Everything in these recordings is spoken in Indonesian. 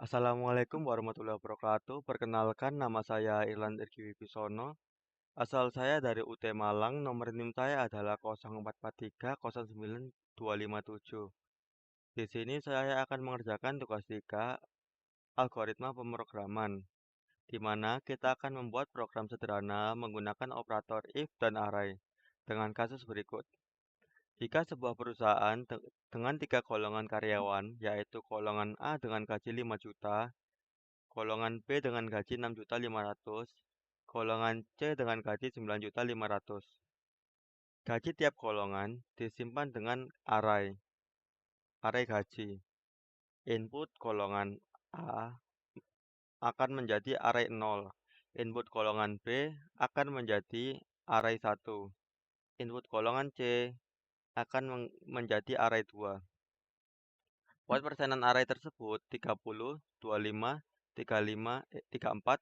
Assalamualaikum warahmatullahi wabarakatuh. Perkenalkan, nama saya Irland Irgi Wibisono. Asal saya dari UT Malang. Nomor NIM saya adalah 0443090257. Di sini saya akan mengerjakan tugas 3 algoritma pemrograman, di mana kita akan membuat program sederhana menggunakan operator if dan array dengan kasus berikut. Jika sebuah perusahaan dengan 3 golongan karyawan, yaitu golongan A dengan gaji 5 juta, golongan B dengan gaji 6.500.000, golongan C dengan gaji 9.500.000. Gaji tiap golongan disimpan dengan array gaji. Input golongan A akan menjadi array 0. Input golongan B akan menjadi array 1. Input golongan C akan menjadi array 2. Buat persenan array tersebut 30, 25, 35, 34,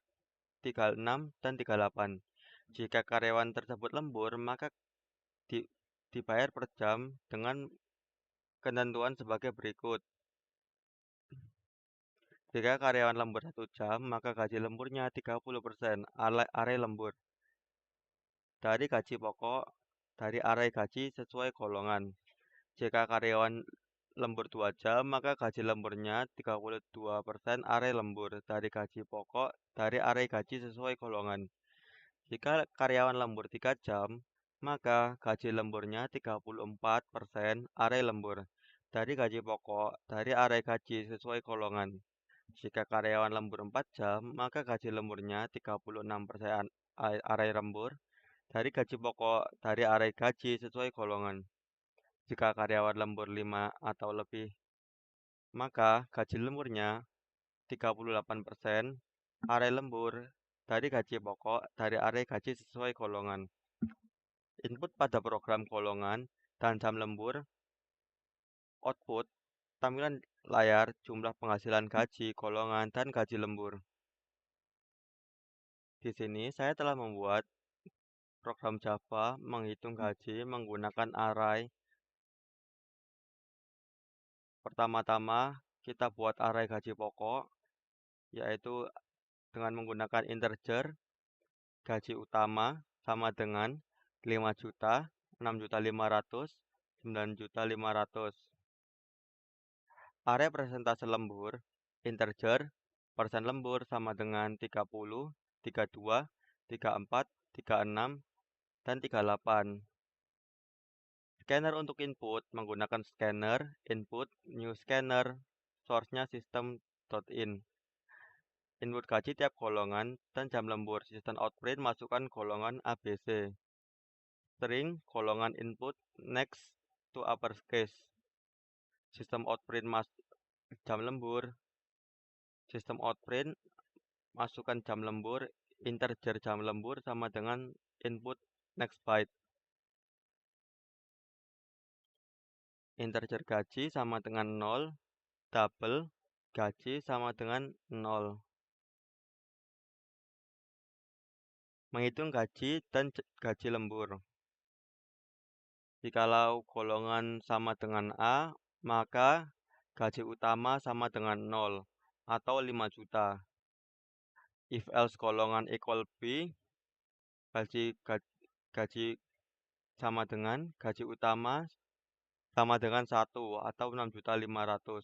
36, dan 38. Jika karyawan tersebut lembur, maka dibayar per jam dengan ketentuan sebagai berikut. Jika karyawan lembur 1 jam, maka gaji lemburnya 30% array lembur dari gaji pokok dari array gaji sesuai golongan. Jika karyawan lembur 2 jam, maka gaji lemburnya 32% array lembur dari gaji pokok dari array gaji sesuai golongan. Jika karyawan lembur 3 jam, maka gaji lemburnya 34% array lembur dari gaji pokok dari array gaji sesuai golongan. Jika karyawan lembur 4 jam, maka gaji lemburnya 36% array lembur dari gaji pokok dari array gaji sesuai golongan. Jika karyawan lembur 5 atau lebih, maka gaji lemburnya 38% array lembur dari gaji pokok dari array gaji sesuai golongan. Input pada program golongan dan jam lembur. Output tampilan layar jumlah penghasilan gaji golongan dan gaji lembur. Di sini saya telah membuat program Java menghitung gaji menggunakan array. Pertama-tama kita buat array gaji pokok, yaitu dengan menggunakan integer. Gaji utama sama dengan 5 juta, 6.500.000, 9.500.000. Array persentase lembur, integer, persen lembur sama dengan 30, 32, 34, 36, dan 38. Scanner untuk input menggunakan scanner, input, new scanner, source-nya system.in. Input gaji tiap golongan dan jam lembur, sistem output masukkan golongan ABC. String golongan input next to uppercase. Sistem output jam lembur. Sistem output masukkan jam lembur, integer jam lembur sama dengan input next byte. Integer gaji sama dengan 0, double gaji sama dengan 0. Menghitung gaji dan gaji lembur. Jikalau golongan sama dengan A, maka gaji utama sama dengan 0 atau 5 juta. If else golongan equal B, gaji sama dengan gaji utama sama dengan 1 atau 6.500.000.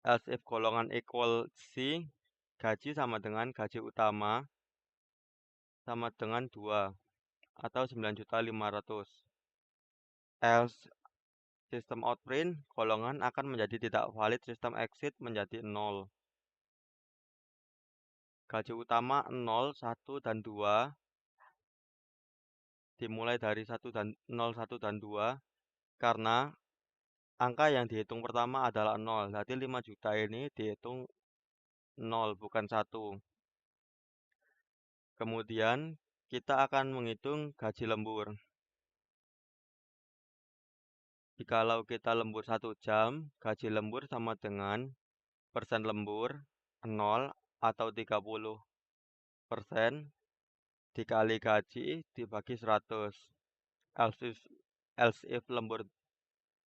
Else if golongan equal C, gaji sama dengan gaji utama sama dengan 2 atau 9.500.000. Else sistem outprint golongan akan menjadi tidak valid, sistem exit menjadi 0. Gaji utama 0, 1, dan 2 dimulai dari 0, 1, dan 2 karena angka yang dihitung pertama adalah 0. Jadi 5 juta ini dihitung 0 bukan 1. Kemudian kita akan menghitung gaji lembur. Jikalau kita lembur 1 jam, gaji lembur sama dengan persen lembur 0 atau 30% dikali gaji dibagi 100. Else if lembur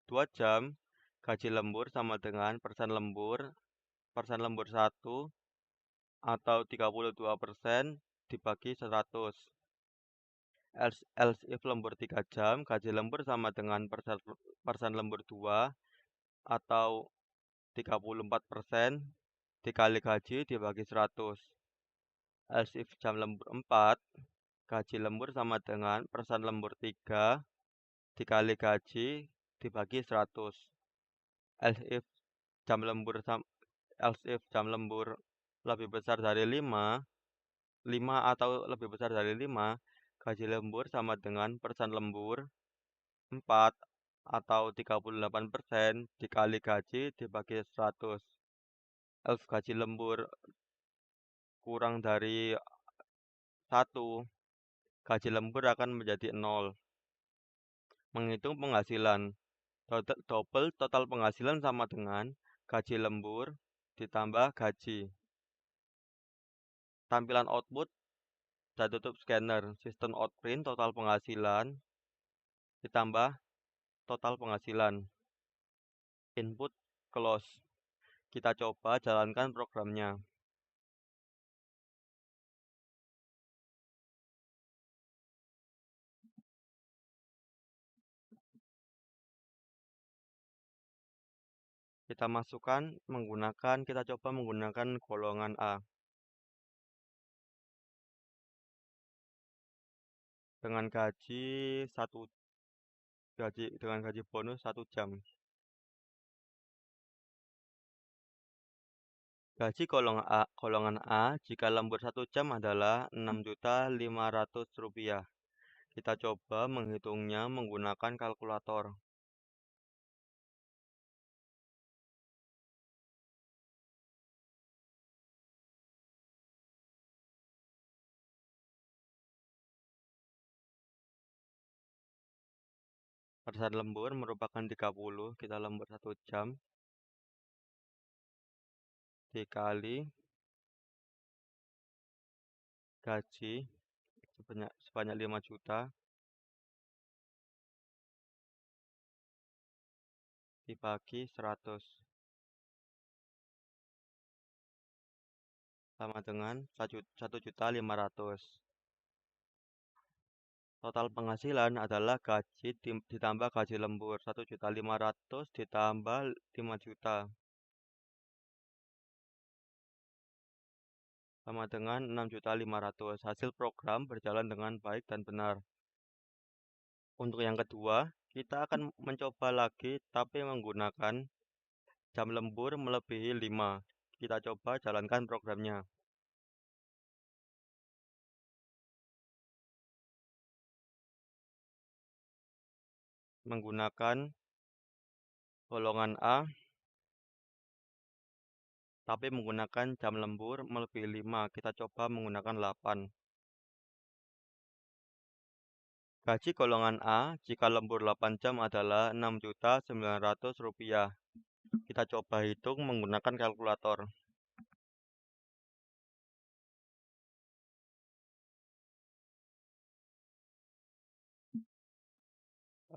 2 jam, Gaji lembur sama dengan persen lembur 1 atau 32% dibagi 100. Else if lembur 3 jam, gaji lembur sama dengan persen lembur 2 atau 34% dikali gaji dibagi 100. Else if jam lembur 4, gaji lembur sama dengan persen lembur 3 dikali gaji dibagi 100. Else if jam lembur lebih besar dari 5 atau lebih besar dari 5, gaji lembur sama dengan persen lembur 4 atau 38% dikali gaji dibagi 100. Else gaji lembur kurang dari 1, gaji lembur akan menjadi 0. Menghitung penghasilan. Double total penghasilan sama dengan gaji lembur ditambah gaji. Tampilan output dan tutup scanner. Sistem outprint total penghasilan ditambah total penghasilan. Input close. Kita coba jalankan programnya. Kita coba menggunakan golongan A. Dengan gaji bonus 1 jam. Gaji golongan A jika lembur 1 jam adalah Rp6.500.000. Kita coba menghitungnya menggunakan kalkulator. Persen lembur merupakan 30, kita lembur 1 jam, dikali gaji sebanyak 5 juta, dibagi 100. Sama dengan 1.500.000. Total penghasilan adalah gaji ditambah gaji lembur. 1.500.000 ditambah 5 juta. Sama dengan 6.500.000. Hasil program berjalan dengan baik dan benar. Untuk yang kedua, kita akan mencoba lagi tapi menggunakan jam lembur melebihi 5. Kita coba jalankan programnya. Menggunakan golongan A, tapi menggunakan jam lembur melebihi 5. Kita coba menggunakan 8. Gaji golongan A jika lembur 8 jam adalah Rp6.900.000. Kita coba hitung menggunakan kalkulator.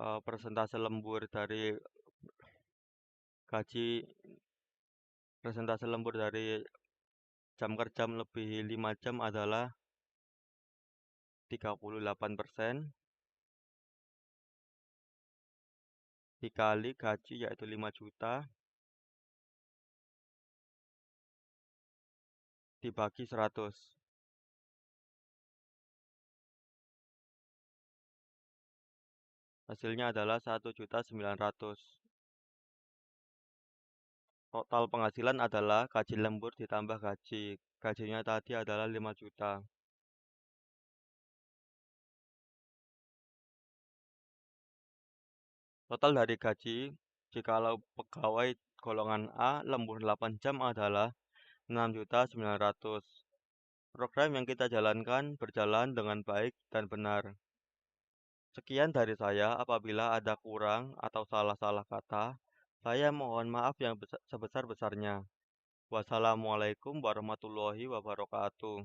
Persentase lembur dari jam kerja melebihi 5 jam adalah 38%. Dikali gaji yaitu 5 juta dibagi 100. Hasilnya adalah 1.900.000. Total penghasilan adalah gaji lembur ditambah gaji. Gajinya tadi adalah 5 juta. Total dari gaji jikalau pegawai golongan A lembur 8 jam adalah 6.900.000. Program yang kita jalankan berjalan dengan baik dan benar. Sekian dari saya. Apabila ada kurang atau salah-salah kata, saya mohon maaf yang sebesar-besarnya. Wassalamualaikum warahmatullahi wabarakatuh.